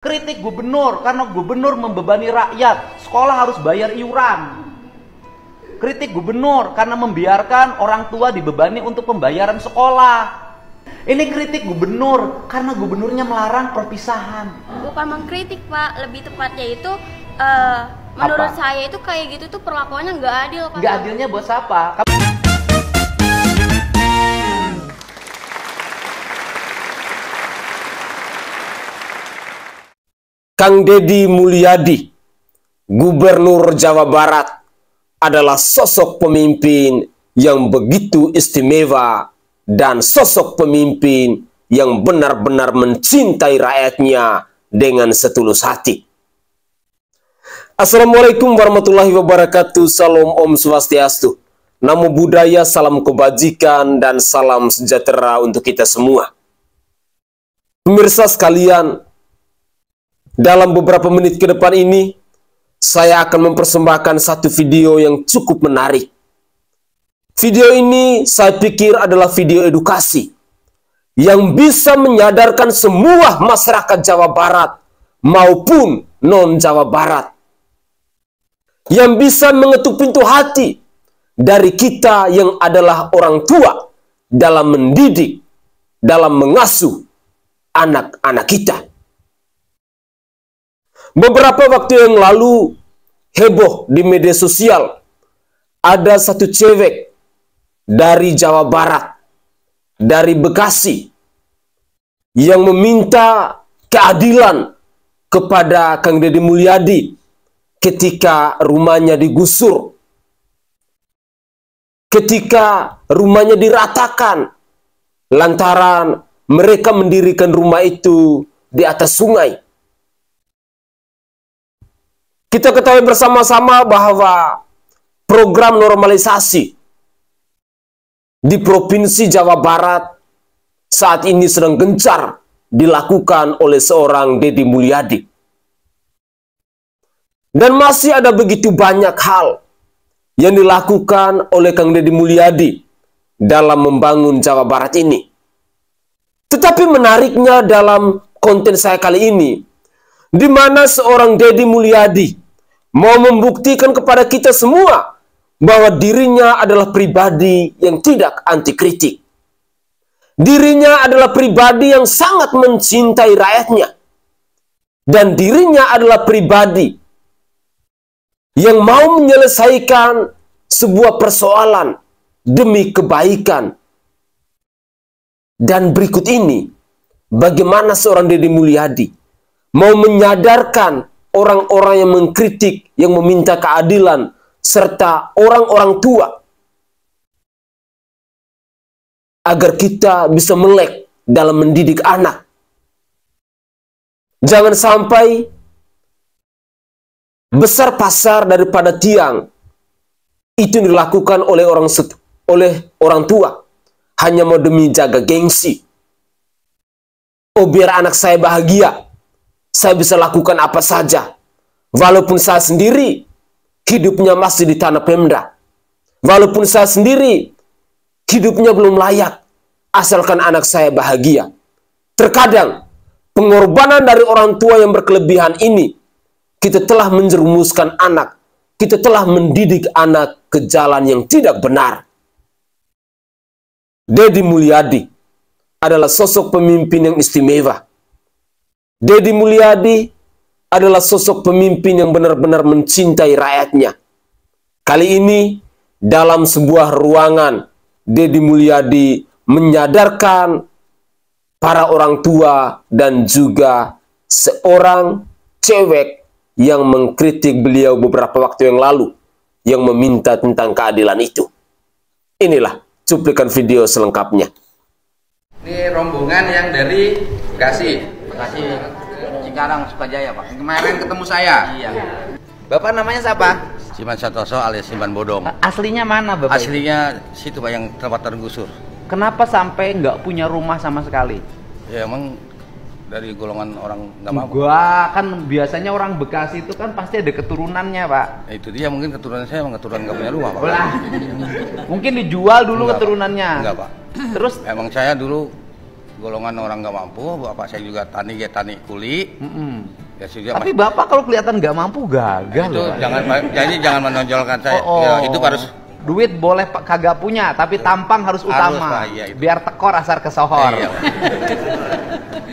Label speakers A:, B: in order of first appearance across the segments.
A: Kritik gubernur karena gubernur membebani rakyat, sekolah harus bayar iuran. Kritik gubernur karena membiarkan orang tua dibebani untuk pembayaran sekolah. Ini kritik gubernur karena gubernurnya melarang perpisahan.
B: Bukan mengkritik, Pak, lebih tepatnya itu menurut saya itu kayak gitu tuh perlakuannya nggak adil, Pak.
A: Nggak adilnya buat siapa?
C: Kang Deddy Mulyadi, Gubernur Jawa Barat, adalah sosok pemimpin yang begitu istimewa dan sosok pemimpin yang benar-benar mencintai rakyatnya dengan setulus hati. Assalamualaikum warahmatullahi wabarakatuh. Salam Om Swastiastu. Namo Buddhaya, salam kebajikan dan salam sejahtera untuk kita semua. Pemirsa sekalian, dalam beberapa menit ke depan ini, saya akan mempersembahkan satu video yang cukup menarik. Video ini saya pikir adalah video edukasi yang bisa menyadarkan semua masyarakat Jawa Barat maupun non-Jawa Barat, yang bisa mengetuk pintu hati dari kita yang adalah orang tua dalam mendidik, dalam mengasuh anak-anak kita. Beberapa waktu yang lalu heboh di media sosial, ada satu cewek dari Jawa Barat, dari Bekasi, yang meminta keadilan kepada Kang Deddy Mulyadi ketika rumahnya digusur, ketika rumahnya diratakan lantaran mereka mendirikan rumah itu di atas sungai. Kita ketahui bersama-sama bahwa program normalisasi di Provinsi Jawa Barat saat ini sedang gencar dilakukan oleh seorang Deddy Mulyadi. Dan masih ada begitu banyak hal yang dilakukan oleh Kang Deddy Mulyadi dalam membangun Jawa Barat ini. Tetapi menariknya dalam konten saya kali ini, di mana seorang Deddy Mulyadi mau membuktikan kepada kita semua bahwa dirinya adalah pribadi yang tidak anti kritik. Dirinya adalah pribadi yang sangat mencintai rakyatnya. Dan dirinya adalah pribadi yang mau menyelesaikan sebuah persoalan demi kebaikan. Dan berikut ini, bagaimana seorang Deddy Mulyadi mau menyadarkan orang-orang yang mengkritik, yang meminta keadilan, serta orang-orang tua, agar kita bisa melek dalam mendidik anak. Jangan sampai besar pasar daripada tiang itu dilakukan oleh orang tua hanya mau demi jaga gengsi. Oh, biar anak saya bahagia, saya bisa lakukan apa saja. Walaupun saya sendiri hidupnya masih di tanah Pemda. Walaupun saya sendiri hidupnya belum layak, asalkan anak saya bahagia. Terkadang pengorbanan dari orang tua yang berkelebihan ini, kita telah menjerumuskan anak, kita telah mendidik anak ke jalan yang tidak benar. Deddy Mulyadi adalah sosok pemimpin yang istimewa. Deddy Mulyadi adalah sosok pemimpin yang benar-benar mencintai rakyatnya. Kali ini, dalam sebuah ruangan, Deddy Mulyadi menyadarkan para orang tua dan juga seorang cewek yang mengkritik beliau beberapa waktu yang lalu, yang meminta tentang keadilan itu. Inilah cuplikan video selengkapnya.
D: Ini rombongan yang dari Bekasi.
E: Cikarang, Sukajaya, Pak.
D: Kemarin ketemu saya.
E: Iya.
D: Bapak namanya siapa?
E: Siman Santoso alias Siman Bodong.
A: Aslinya mana, Bapak?
E: Aslinya situ, Pak, yang tempat tergusur.
A: Kenapa sampai nggak punya rumah sama sekali?
E: Ya emang dari golongan orang nggak mampu.
A: Gua kan biasanya orang Bekasi itu kan pasti ada keturunannya, Pak.
E: Ya, itu dia, mungkin keturunan saya emang keturunan nggak punya rumah, Pak.
A: Mungkin dijual dulu
E: Enggak,
A: keturunannya.
E: Enggak, Pak.
A: Terus
E: emang saya dulu golongan orang nggak mampu. Bapak saya juga tani kuli. Ya sudah.
A: Tapi Bapak kalau kelihatan nggak mampu gagal
E: Itu
A: loh.
E: jadi jangan menonjolkan saya.
A: Oh,
E: Ya, itu harus
A: duit boleh kagak punya, tapi tampang harus utama.
E: Pak, iya, itu.
A: Biar tekor asar kesohor.
E: Iya.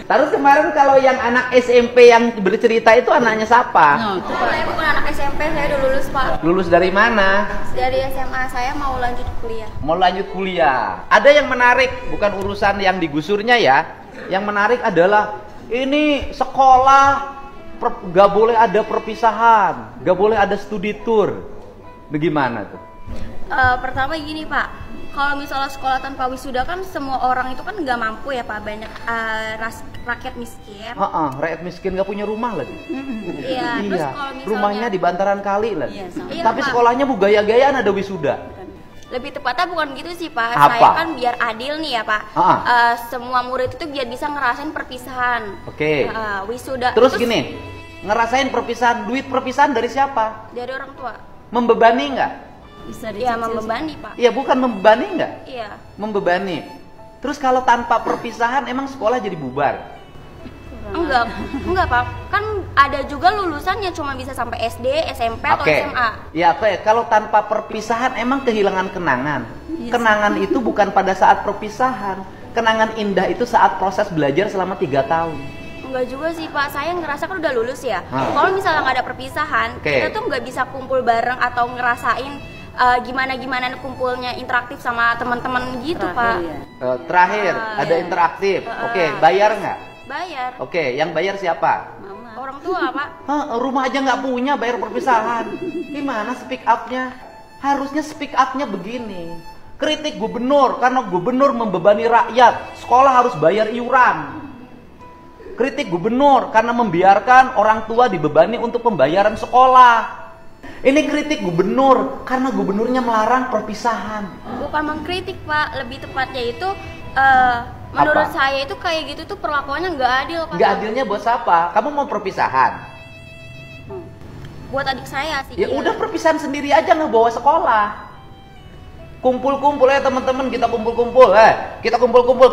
A: Terus kemarin kalau yang anak SMP yang bercerita itu anaknya siapa?
B: Itu saya bukan anak SMP, saya udah lulus Pak.
A: Lulus dari mana?
B: Dari SMA saya mau lanjut kuliah.
A: Mau lanjut kuliah. Ada yang menarik, bukan urusan yang digusurnya ya. Yang menarik adalah ini sekolah gak boleh ada perpisahan, gak boleh ada studi tour. Bagaimana tuh?
B: Pertama gini Pak, kalau misalnya sekolah tanpa wisuda kan semua orang itu kan nggak mampu ya Pak, banyak rakyat miskin.
A: Rakyat miskin gak punya rumah lagi.
B: Iya, terus kalau misalnya
A: rumahnya di bantaran kali lagi.
B: Iya,
A: Tapi
B: Pak.
A: sekolahnya gaya-gayaan ada wisuda.
B: Lebih tepatnya bukan gitu sih Pak.
A: Apa?
B: Saya kan biar adil nih ya Pak. Semua murid itu biar bisa ngerasain perpisahan.
A: Oke.
B: Wisuda.
A: Terus gini, ngerasain perpisahan, duit perpisahan dari siapa?
B: Dari orang tua.
A: Membebani nggak?
B: Bisa dicicil. Iya, membebani Pak.
A: Iya, bukan membebani nggak?
B: Iya.
A: Membebani. Terus kalau tanpa perpisahan emang sekolah jadi bubar?
B: Enggak Pak. Kan ada juga lulusannya cuma bisa sampai SD, SMP atau SMA.
A: Ya, kalau tanpa perpisahan emang kehilangan kenangan. Kenangan itu bukan pada saat perpisahan. Kenangan indah itu saat proses belajar selama 3 tahun.
B: Enggak juga sih Pak, saya ngerasa kan udah lulus ya. Kalau misalnya nggak ada perpisahan, kita tuh nggak bisa kumpul bareng atau ngerasain gimana kumpulnya interaktif sama teman-teman gitu Pak.
A: Terakhir ada interaktif. Oke, bayar nggak?
B: Bayar.
A: Oke, yang bayar siapa?
B: Mama. Orang tua Pak.
A: Rumah aja nggak punya, bayar perpisahan. Gimana speak up-nya? Harusnya speak up-nya begini. Kritik gubernur karena gubernur membebani rakyat. Sekolah harus bayar iuran. Kritik gubernur karena membiarkan orang tua dibebani untuk pembayaran sekolah. Ini kritik gubernur karena gubernurnya melarang perpisahan.
B: Bukan mengkritik Pak, lebih tepatnya itu menurut saya itu kayak gitu tuh perlakuannya nggak adil Pak.
A: Nggak adilnya buat siapa? Kamu mau perpisahan?
B: Buat adik saya sih.
A: Ya udah perpisahan sendiri aja, nggak bawa sekolah. Kumpul-kumpul ya teman-teman, kita kumpul-kumpul,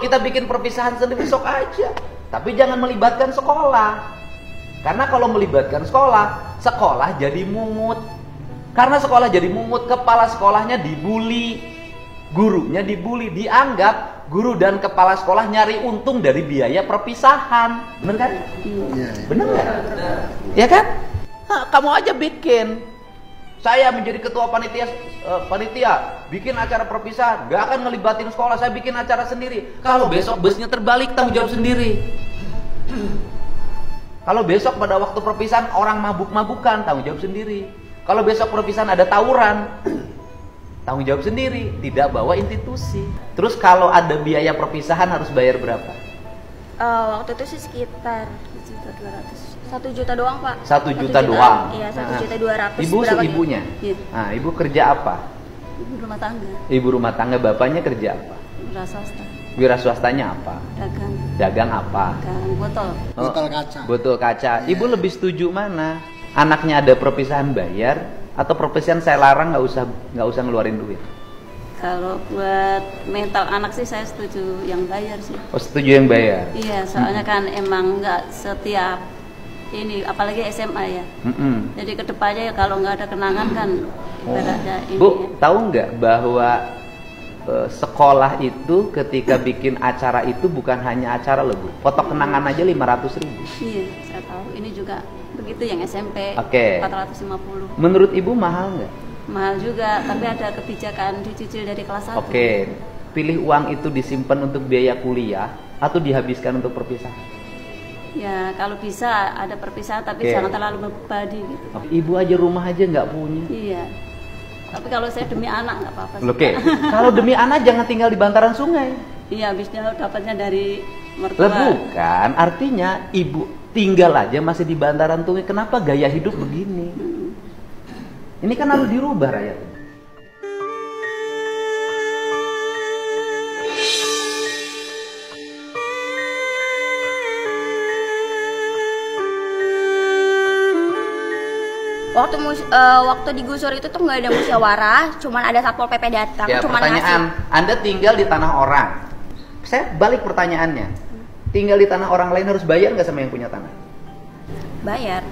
A: kita bikin perpisahan sendiri besok aja. Tapi jangan melibatkan sekolah. Karena kalau melibatkan sekolah, sekolah jadi mungut. Karena sekolah jadi mungut, kepala sekolahnya dibully, gurunya dibully, dianggap guru dan kepala sekolah nyari untung dari biaya perpisahan. Bener kan? Iya. Bener nggak? Ya kan? Kamu aja bikin. Saya menjadi ketua panitia bikin acara perpisahan, gak akan ngelibatin sekolah, saya bikin acara sendiri. Kalau besok busnya terbalik, tanggung jawab sendiri. Kalau besok pada waktu perpisahan orang mabuk-mabukan, tanggung jawab sendiri. Kalau besok perpisahan ada tawuran, tanggung jawab sendiri, tidak bawa institusi. Terus kalau ada biaya perpisahan harus bayar berapa?
B: Waktu itu sih sekitar 1 juta doang Pak.
A: 1 juta doang?
B: Iya, 1.200.000.
A: Ibu ibunya?
F: Iya.
A: Nah, ibu kerja apa?
F: Ibu rumah tangga.
A: Ibu rumah tangga, bapaknya kerja apa?
F: Wira swasta.
A: Wira swastanya apa?
F: Dagang.
A: Dagang apa?
F: Dagang botol.
G: Botol kaca.
A: Botol kaca. Ibu lebih setuju mana? Anaknya ada perpisahan bayar atau perpisahan saya larang nggak usah ngeluarin duit?
F: Kalau buat mental anak sih saya setuju yang bayar sih.
A: Oh, setuju yang bayar?
F: Iya, soalnya kan emang nggak setiap ini, apalagi SMA ya. Jadi kedepannya ya kalau nggak ada kenangan kan ibaratnya ini.
A: Bu, tahu nggak bahwa sekolah itu ketika bikin acara itu bukan hanya acara loh Bu, foto kenangan aja 500.000.
F: Iya, saya tahu. Ini juga begitu yang SMP.
A: Oke.
F: 450.
A: Menurut Ibu mahal nggak?
F: Mahal juga, tapi ada kebijakan dicicil dari kelas 1.
A: Oke. Pilih uang itu disimpan untuk biaya kuliah atau dihabiskan untuk perpisahan?
F: Ya kalau bisa ada perpisahan tapi jangan terlalu membebani gitu.
A: Ibu aja rumah aja nggak punya.
F: Iya. Tapi kalau saya demi anak nggak apa-apa.
A: Oke. Kalau demi anak jangan tinggal di bantaran sungai.
F: Iya, habisnya dapatnya dari mertua.
A: Bukan, artinya ibu tinggal aja masih di bantaran sungai. Kenapa gaya hidup begini? Ini kan harus dirubah rakyat.
B: Waktu digusur itu tuh nggak ada musyawarah, cuman ada satpol pp datang.
A: Ya,
B: cuman
A: pertanyaan,
B: ngasih.
A: Anda tinggal di tanah orang. Saya balik pertanyaannya. tinggal di tanah orang lain harus bayar nggak sama yang punya tanah?
B: Bayar.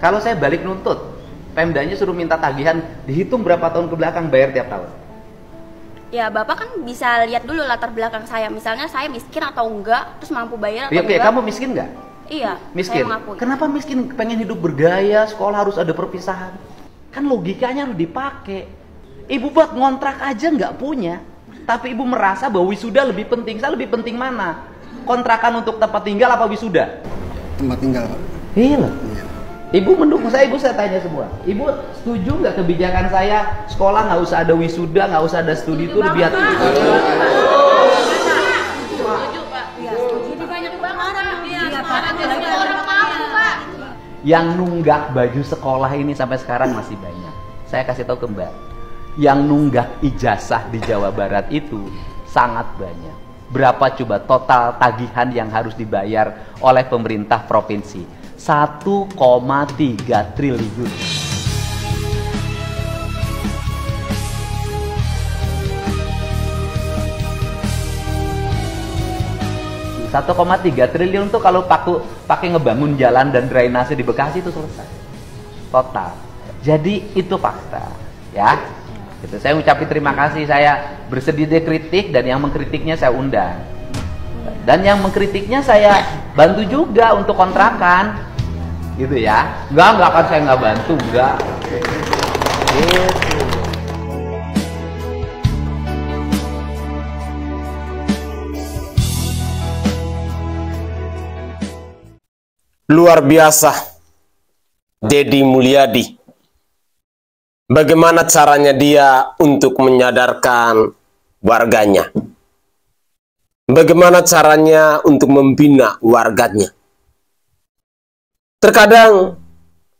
A: Kalau saya balik nuntut, Pemdanya suruh minta tagihan, dihitung berapa tahun ke belakang, bayar tiap tahun.
B: Ya Bapak kan bisa lihat dulu latar belakang saya. Misalnya saya miskin atau enggak, terus mampu bayar atau
A: Ya,
B: enggak.
A: kamu miskin nggak?
B: Iya,
A: Miskin.
B: saya mengakui.
A: Kenapa miskin? Pengen hidup bergaya, sekolah harus ada perpisahan. Kan logikanya harus dipakai. Ibu buat ngontrak aja nggak punya, tapi ibu merasa bahwa wisuda lebih penting. Saya lebih penting mana? Kontrakan untuk tempat tinggal apa wisuda?
G: Tempat tinggal, Pak.
A: Iya. Ibu mendukung saya, ibu saya tanya semua. Ibu setuju nggak kebijakan saya sekolah nggak usah ada wisuda, nggak usah ada studi itu lebih hati?
B: Setuju Pak. Iya, setuju. Banyak banget. Iya Pak. Orang mampu Pak.
A: Yang nunggak baju sekolah ini sampai sekarang masih banyak. Saya kasih tahu ke Mbak, yang nunggak ijazah di Jawa Barat itu sangat banyak. Berapa coba total tagihan yang harus dibayar oleh pemerintah provinsi? 1,3 triliun. 1,3 triliun tuh kalau pakai ngebangun jalan dan drainase di Bekasi itu selesai. Total. Jadi itu fakta, ya. Gitu. Saya ucapin terima kasih, saya bersedia kritik dan yang mengkritiknya saya undang. Dan yang mengkritiknya saya bantu juga untuk kontrakan. Gitu ya. Enggak kan saya nggak bantu, enggak. Gitu.
C: Luar biasa, Deddy Mulyadi. Bagaimana caranya dia untuk menyadarkan warganya? Bagaimana caranya untuk membina warganya? Terkadang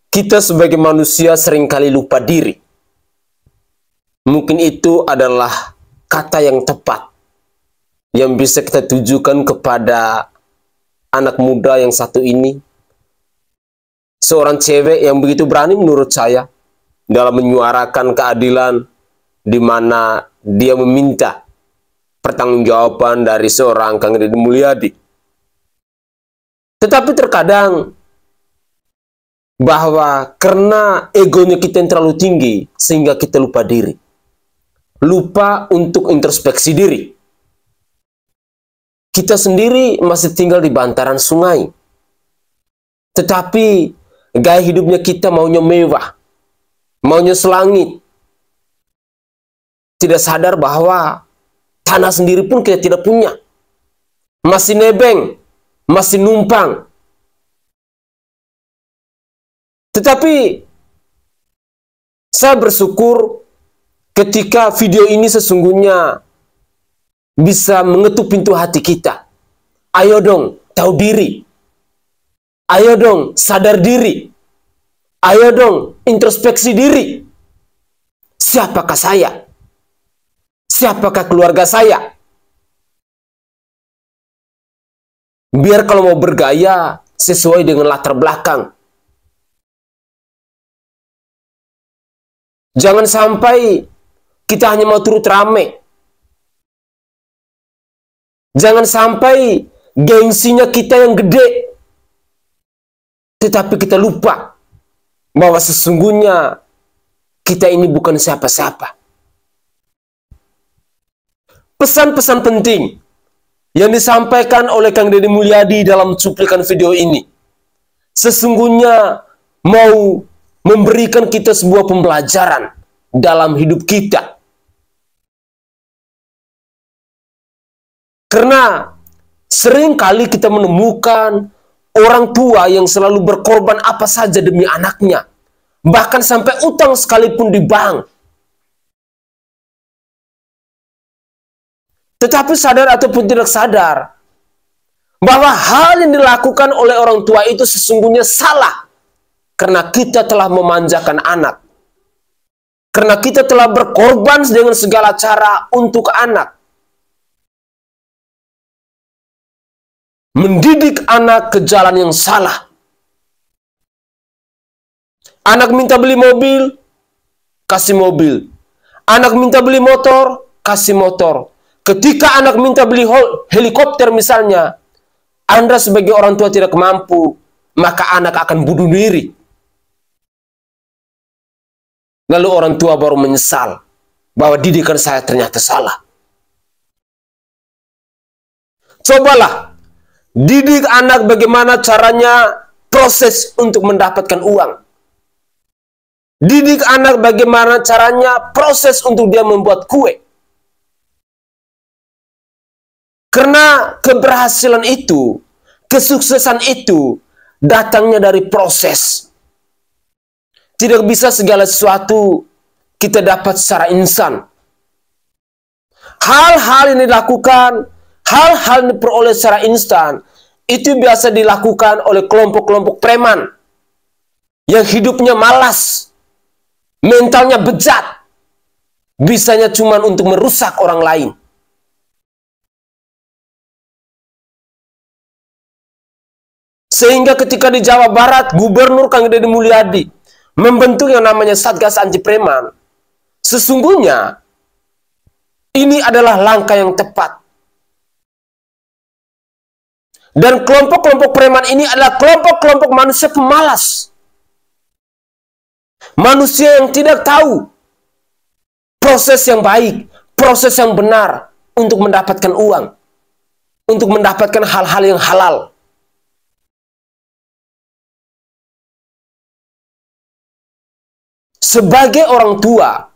C: kita sebagai manusia seringkali lupa diri. Mungkin itu adalah kata yang tepat yang bisa kita tujukan kepada anak muda yang satu ini. Seorang cewek yang begitu berani menurut saya dalam menyuarakan keadilan, di mana dia meminta pertanggungjawaban dari seorang Kang Deddy Mulyadi. Tetapi terkadang bahwa karena egonya kita yang terlalu tinggi sehingga kita lupa diri, lupa untuk introspeksi diri. Kita sendiri masih tinggal di bantaran sungai, tetapi gaya hidupnya kita maunya mewah, maunya selangit. Tidak sadar bahwa tanah sendiri pun kita tidak punya. Masih nebeng, masih numpang. Tetapi saya bersyukur ketika video ini sesungguhnya bisa mengetuk pintu hati kita. Ayo dong, tahu diri. Ayo dong, sadar diri. Ayo dong, introspeksi diri. Siapakah saya? Siapakah keluarga saya? Biar kalau mau bergaya sesuai dengan latar belakang. Jangan sampai kita hanya mau turut rame. Jangan sampai gengsinya kita yang gede, tetapi kita lupa bahwa sesungguhnya kita ini bukan siapa-siapa. Pesan-pesan penting yang disampaikan oleh Kang Deddy Mulyadi dalam cuplikan video ini sesungguhnya mau memberikan kita sebuah pembelajaran dalam hidup kita. Karena sering kali kita menemukan orang tua yang selalu berkorban apa saja demi anaknya. Bahkan sampai utang sekalipun di bank. Tetapi sadar ataupun tidak sadar bahwa hal yang dilakukan oleh orang tua itu sesungguhnya salah. Karena kita telah memanjakan anak. Karena kita telah berkorban dengan segala cara untuk anak. Mendidik anak ke jalan yang salah. Anak minta beli mobil, kasih mobil. Anak minta beli motor, kasih motor. Ketika anak minta beli helikopter misalnya, Anda sebagai orang tua tidak mampu, maka anak akan bunuh diri. Lalu orang tua baru menyesal bahwa didikan saya ternyata salah. Cobalah didik anak bagaimana caranya proses untuk mendapatkan uang. Didik anak bagaimana caranya proses untuk dia membuat kue. Karena keberhasilan itu, kesuksesan itu datangnya dari proses. Tidak bisa segala sesuatu kita dapat secara instan. Hal-hal yang dilakukan, hal-hal yang diperoleh secara instan, itu biasa dilakukan oleh kelompok-kelompok preman yang hidupnya malas, mentalnya bejat, bisanya cuma untuk merusak orang lain. Sehingga ketika di Jawa Barat, Gubernur Kang Deddy Mulyadi membentuk yang namanya Satgas Anti Preman, sesungguhnya ini adalah langkah yang tepat. Dan kelompok-kelompok preman ini adalah kelompok-kelompok manusia pemalas. Manusia yang tidak tahu proses yang baik, proses yang benar untuk mendapatkan uang, untuk mendapatkan hal-hal yang halal. Sebagai orang tua,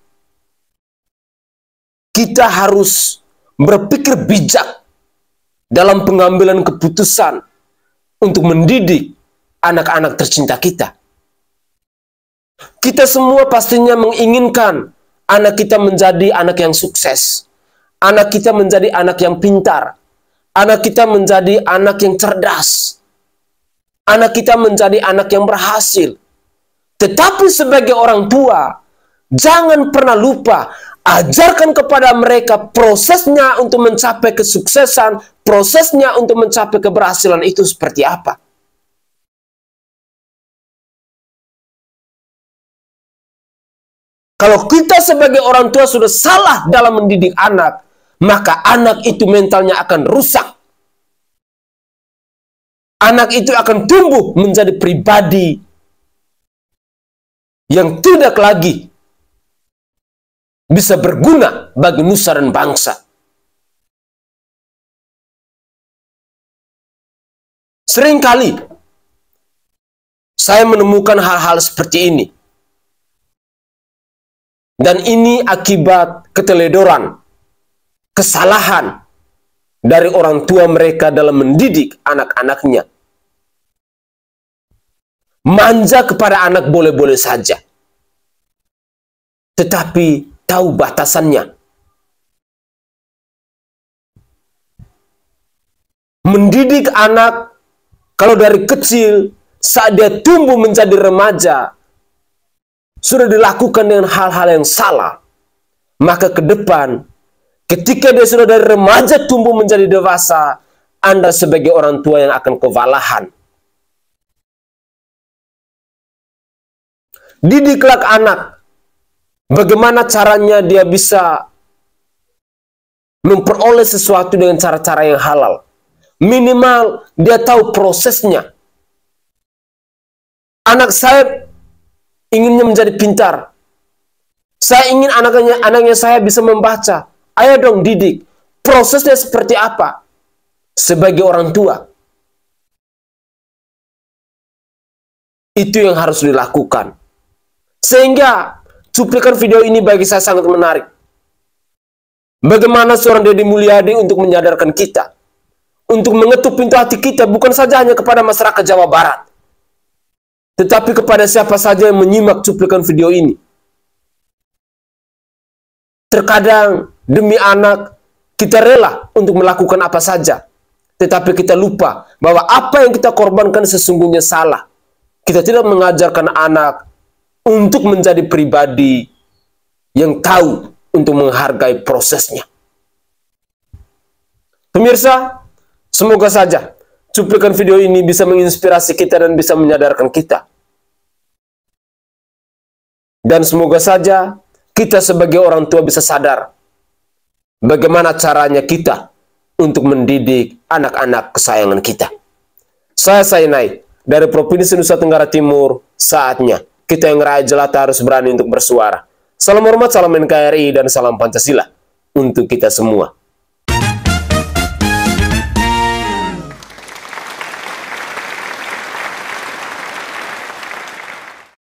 C: kita harus berpikir bijak dalam pengambilan keputusan untuk mendidik anak-anak tercinta kita. Kita semua pastinya menginginkan anak kita menjadi anak yang sukses, anak kita menjadi anak yang pintar, anak kita menjadi anak yang cerdas, anak kita menjadi anak yang berhasil. Tetapi sebagai orang tua, jangan pernah lupa, ajarkan kepada mereka prosesnya untuk mencapai kesuksesan, prosesnya untuk mencapai keberhasilan itu seperti apa. Kalau kita sebagai orang tua sudah salah dalam mendidik anak, maka anak itu mentalnya akan rusak. Anak itu akan tumbuh menjadi pribadi yang tidak lagi bisa berguna bagi nusa dan bangsa. Seringkali saya menemukan hal-hal seperti ini. Dan ini akibat keteledoran, kesalahan dari orang tua mereka dalam mendidik anak-anaknya. Manja kepada anak boleh-boleh saja, tetapi tahu batasannya. Mendidik anak, kalau dari kecil, saat dia tumbuh menjadi remaja, sudah dilakukan dengan hal-hal yang salah, maka ke depan, ketika dia sudah dari remaja tumbuh menjadi dewasa, Anda sebagai orang tua yang akan kewalahan. Didiklah anak, bagaimana caranya dia bisa memperoleh sesuatu dengan cara-cara yang halal. Minimal dia tahu prosesnya. Anak saya inginnya menjadi pintar. Saya ingin anaknya saya bisa membaca. Ayo dong didik. Prosesnya seperti apa? Sebagai orang tua. Itu yang harus dilakukan. Sehingga cuplikan video ini bagi saya sangat menarik. Bagaimana seorang Deddy Mulyadi untuk menyadarkan kita, untuk mengetuk pintu hati kita, bukan saja hanya kepada masyarakat Jawa Barat, tetapi kepada siapa saja yang menyimak cuplikan video ini. Terkadang demi anak kita rela untuk melakukan apa saja, tetapi kita lupa bahwa apa yang kita korbankan sesungguhnya salah. Kita tidak mengajarkan anak untuk menjadi pribadi yang tahu untuk menghargai prosesnya. Pemirsa, semoga saja cuplikan video ini bisa menginspirasi kita dan bisa menyadarkan kita. Dan semoga saja kita sebagai orang tua bisa sadar bagaimana caranya kita untuk mendidik anak-anak kesayangan kita. Saya Sainai dari Provinsi Nusa Tenggara Timur. Saatnya kita yang rakyat jelata harus berani untuk bersuara. Salam hormat, salam NKRI, dan salam Pancasila untuk kita semua.